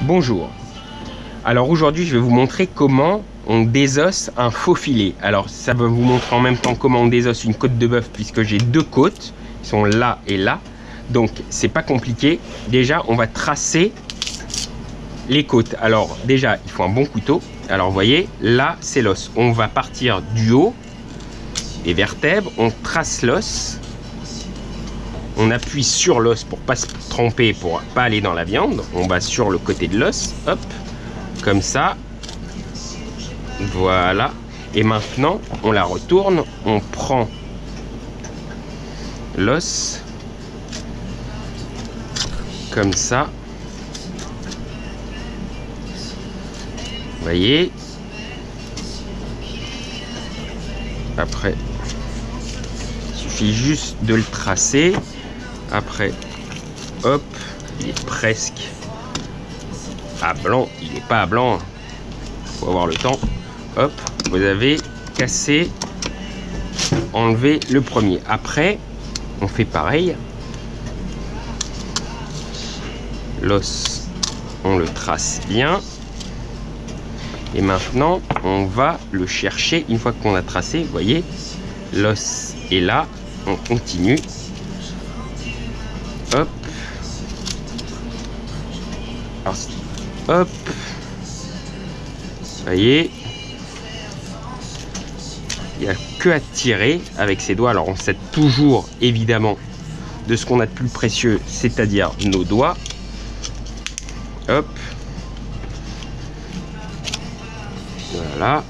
Bonjour. Alors aujourd'hui, je vais vous montrer comment on désosse un faux filet. Alors ça va vous montrer en même temps comment on désosse une côte de bœuf, puisque j'ai deux côtes, qui sont là et là. Donc c'est pas compliqué. Déjà, on va tracer les côtes. Alors déjà, il faut un bon couteau. Alors vous voyez, là c'est l'os. On va partir du haut, les vertèbres, on trace l'os. On appuie sur l'os pour pas se tromper, pour pas aller dans la viande. On va sur le côté de l'os, hop, comme ça. Voilà. Et maintenant, on la retourne. On prend l'os, comme ça. Vous voyez. Après, il suffit juste de le tracer. Après, hop, il est presque à blanc. Il n'est pas à blanc. Faut avoir le temps. Hop, vous avez cassé, enlevé le premier. Après, on fait pareil. L'os, on le trace bien. Et maintenant, on va le chercher. Une fois qu'on a tracé, vous voyez, l'os est là. On continue. Hop. Hop. Vous voyez. Il n'y a que à tirer avec ses doigts. Alors on s'aide toujours évidemment de ce qu'on a de plus précieux, c'est-à-dire nos doigts. Hop. Voilà.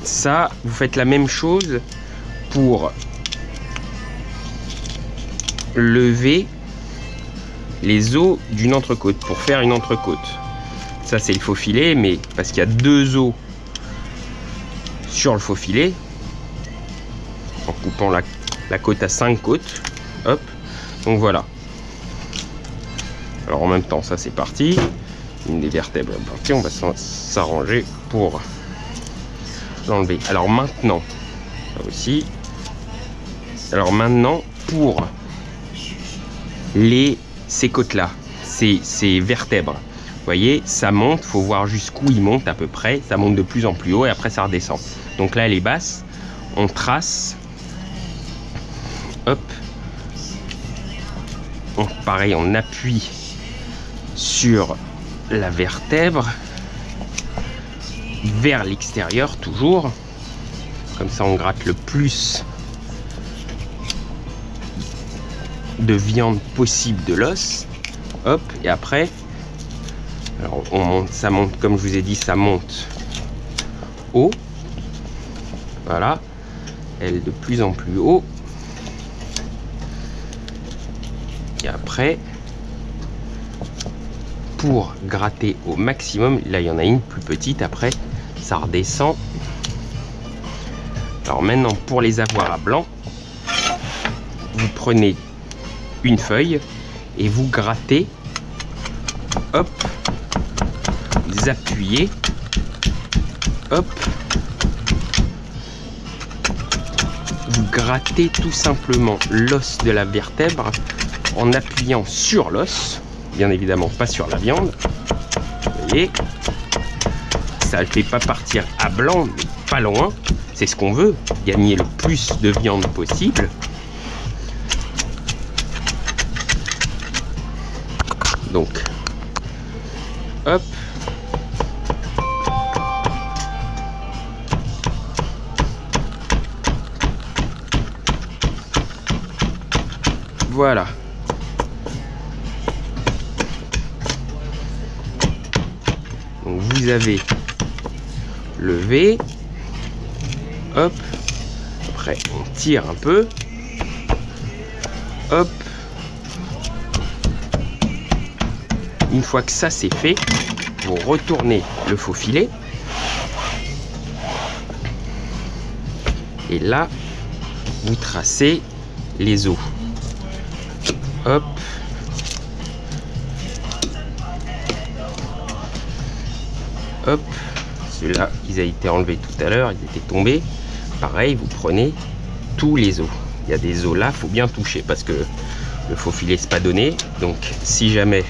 Ça, vous faites la même chose pour lever les os d'une entrecôte, pour faire une entrecôte. Ça c'est le faux filet, mais parce qu'il y a deux os sur le faux filet, en coupant la côte à 5 côtes. Hop, donc voilà. Alors en même temps, ça c'est parti. Une des vertèbres est partie, on va s'arranger pour l'enlever. Alors maintenant, ça aussi. Alors maintenant, pour ces côtes là, ces vertèbres, vous voyez, ça monte, faut voir jusqu'où il monte à peu près, ça monte de plus en plus haut et après ça redescend. Donc là elle est basse, on trace, hop, pareil, on appuie sur la vertèbre vers l'extérieur toujours, comme ça on gratte le plus de viande possible de l'os. Hop, et après, alors on monte, ça monte, comme je vous ai dit, ça monte haut. Voilà, elle est de plus en plus haut. Et après, pour gratter au maximum, là il y en a une plus petite, après ça redescend. Alors maintenant, pour les avoir à blanc, vous prenez une feuille et vous grattez, hop, vous appuyez, hop, vous grattez tout simplement l'os de la vertèbre en appuyant sur l'os, bien évidemment pas sur la viande. Vous voyez, ça ne fait pas partir à blanc, mais pas loin, c'est ce qu'on veut, gagner le plus de viande possible. Donc, hop, voilà. Donc vous avez levé, hop, après on tire un peu, hop. Une fois que ça c'est fait, vous retournez le faux filet. Et là, vous tracez les os. Hop. Hop. Ceux-là, ils ont été enlevés tout à l'heure, ils étaient tombés. Pareil, vous prenez tous les os. Il y a des os là, il faut bien toucher parce que Le faux filet, c'est pas donné. Donc si jamais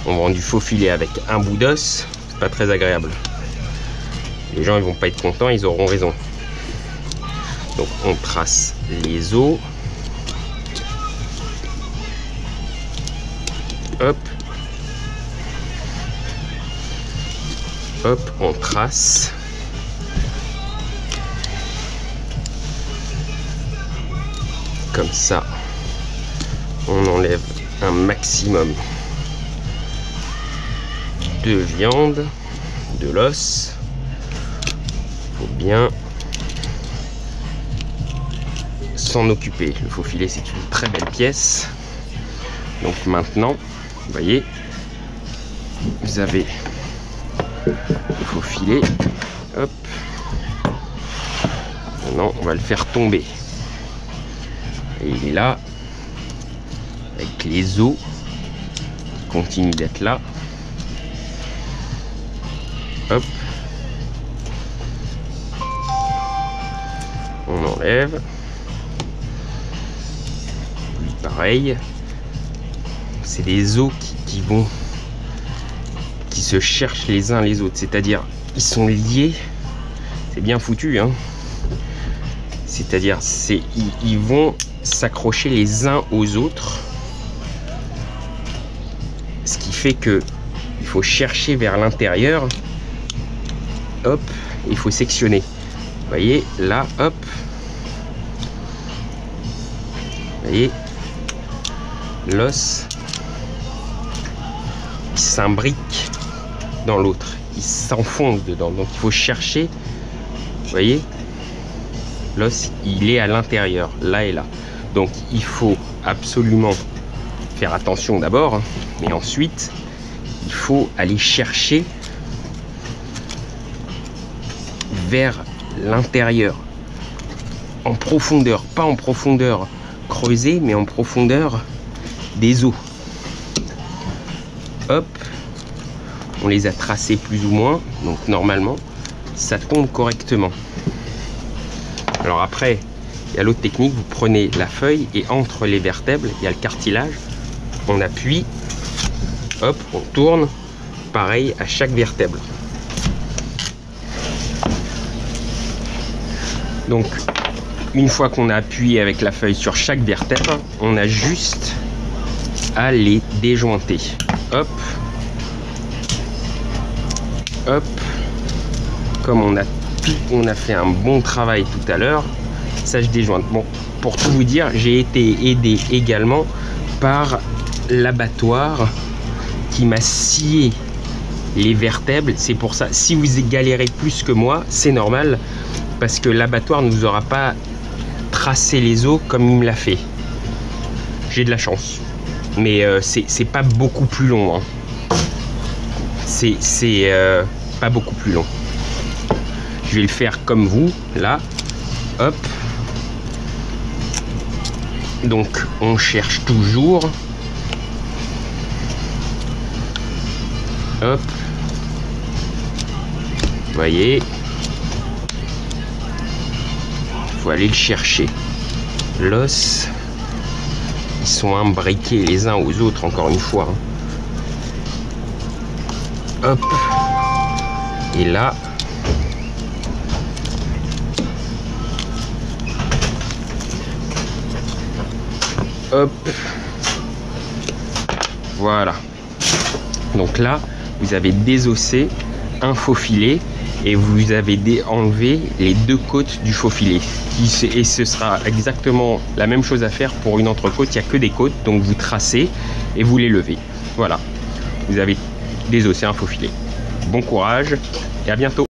on vend du faux filet avec un bout d'os, c'est pas très agréable. Les gens ils vont pas être contents, ils auront raison. Donc on trace les os. Hop. Hop, on trace. Comme ça, on enlève un maximum de viande, de l'os. Faut bien s'en occuper. Le faux filet, c'est une très belle pièce. Donc maintenant, vous voyez, vous avez le faux filet. Hop. Maintenant, on va le faire tomber. Et il est là, avec les os qui continuent d'être là. Hop. On enlève. Lui, pareil. C'est des os qui se cherchent les uns les autres. C'est-à-dire, ils sont liés. C'est bien foutu, hein. C'est-à-dire, ils vont s'accrocher les uns aux autres, ce qui fait que il faut chercher vers l'intérieur. Hop, il faut sectionner. Vous voyez là, hop. Vous voyez, l'os il s'imbrique dans l'autre, il s'enfonce dedans. Donc il faut chercher. Vous voyez, l'os il est à l'intérieur, là et là. Donc il faut absolument faire attention d'abord, mais ensuite il faut aller chercher vers l'intérieur, en profondeur, pas en profondeur creusée, mais en profondeur des os. Hop, on les a tracés plus ou moins, donc normalement ça tombe correctement. Alors après, il y a l'autre technique, vous prenez la feuille et entre les vertèbres, il y a le cartilage, on appuie, hop, on tourne, pareil à chaque vertèbre. Donc, une fois qu'on a appuyé avec la feuille sur chaque vertèbre, on a juste à les déjointer. Hop, hop, comme on a fait un bon travail tout à l'heure. Ça, je déjointe. Bon, pour tout vous dire, j'ai été aidé également par l'abattoir qui m'a scié les vertèbres. C'est pour ça, si vous galérez plus que moi, c'est normal, parce que l'abattoir ne vous aura pas tracé les os comme il me l'a fait. J'ai de la chance, mais c'est pas beaucoup plus long, hein. C'est pas beaucoup plus long. Je vais le faire comme vous, là. Hop. Donc on cherche toujours. Hop. Vous voyez. Il faut aller le chercher. L'os. Ils sont imbriqués les uns aux autres, encore une fois. Hop. Et là. Hop. Voilà. Donc là, vous avez désossé un faux filet et vous avez enlevé les deux côtes du faux filet. Et ce sera exactement la même chose à faire pour une entrecôte. Il n'y a que des côtes, donc vous tracez et vous les levez. Voilà. Vous avez désossé un faux filet. Bon courage et à bientôt.